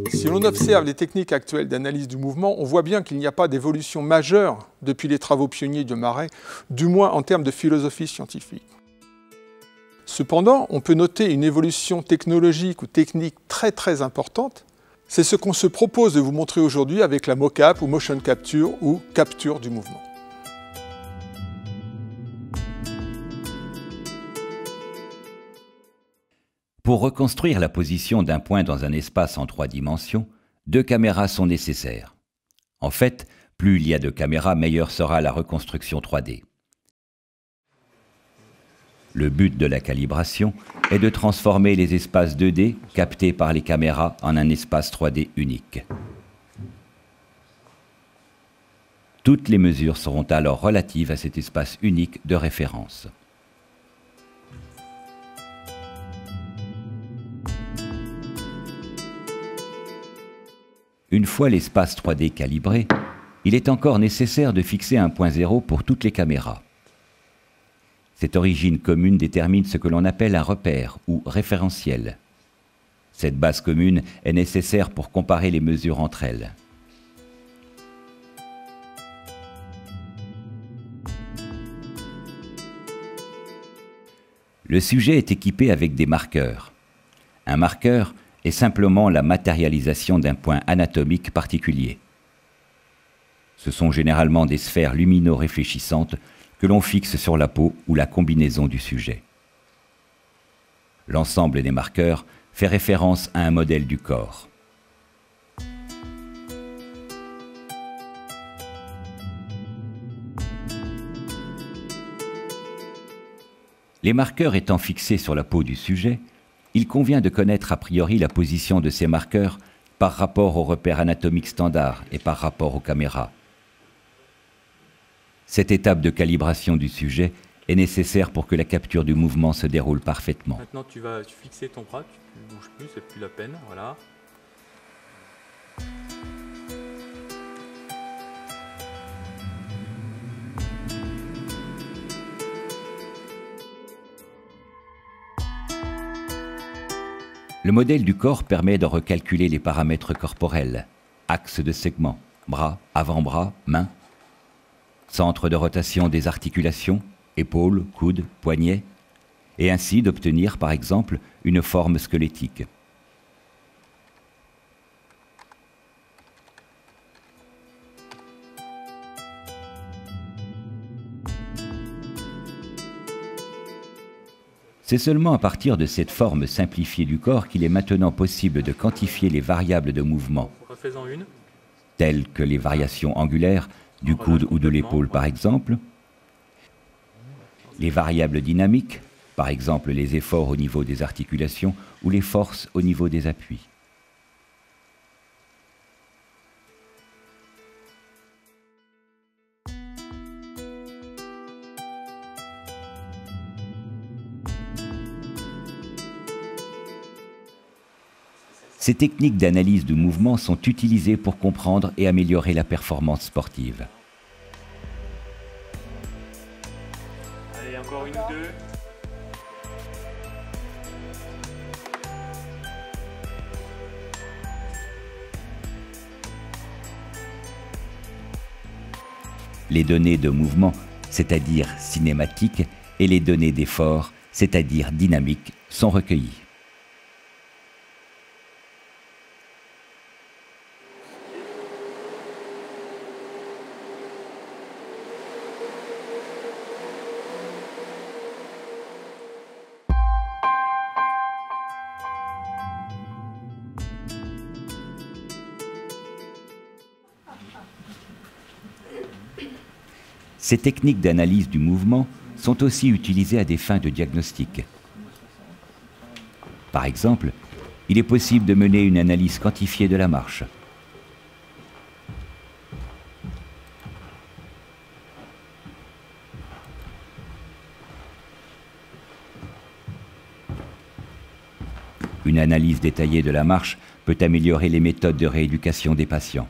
Si l'on observe les techniques actuelles d'analyse du mouvement, on voit bien qu'il n'y a pas d'évolution majeure depuis les travaux pionniers de Marey, du moins en termes de philosophie scientifique. Cependant, on peut noter une évolution technologique ou technique très importante. C'est ce qu'on se propose de vous montrer aujourd'hui avec la mocap ou motion capture ou capture du mouvement. Pour reconstruire la position d'un point dans un espace en 3 dimensions, 2 caméras sont nécessaires. En fait, plus il y a de caméras, meilleure sera la reconstruction 3D. Le but de la calibration est de transformer les espaces 2D captés par les caméras en un espace 3D unique. Toutes les mesures seront alors relatives à cet espace unique de référence. Une fois l'espace 3D calibré, il est encore nécessaire de fixer un point zéro pour toutes les caméras. Cette origine commune détermine ce que l'on appelle un repère ou référentiel. Cette base commune est nécessaire pour comparer les mesures entre elles. Le sujet est équipé avec des marqueurs. Un marqueur est simplement la matérialisation d'un point anatomique particulier. Ce sont généralement des sphères lumino-réfléchissantes que l'on fixe sur la peau ou la combinaison du sujet. L'ensemble des marqueurs fait référence à un modèle du corps. Les marqueurs étant fixés sur la peau du sujet, il convient de connaître a priori la position de ces marqueurs par rapport aux repères anatomiques standards et par rapport aux caméras. Cette étape de calibration du sujet est nécessaire pour que la capture du mouvement se déroule parfaitement. Maintenant tu vas fixer ton bras, tu ne bouges plus, c'est plus la peine, voilà. Le modèle du corps permet de recalculer les paramètres corporels, axe de segment, bras, avant-bras, mains, centre de rotation des articulations, épaules, coudes, poignets, et ainsi d'obtenir par exemple une forme squelettique. C'est seulement à partir de cette forme simplifiée du corps qu'il est maintenant possible de quantifier les variables de mouvement, telles que les variations angulaires du coude ou de l'épaule par exemple, les variables dynamiques, par exemple les efforts au niveau des articulations ou les forces au niveau des appuis. Ces techniques d'analyse du mouvement sont utilisées pour comprendre et améliorer la performance sportive. Allez, encore une ou deux. Les données de mouvement, c'est-à-dire cinématiques, et les données d'effort, c'est-à-dire dynamiques, sont recueillies. Ces techniques d'analyse du mouvement sont aussi utilisées à des fins de diagnostic. Par exemple, il est possible de mener une analyse quantifiée de la marche. Une analyse détaillée de la marche peut améliorer les méthodes de rééducation des patients.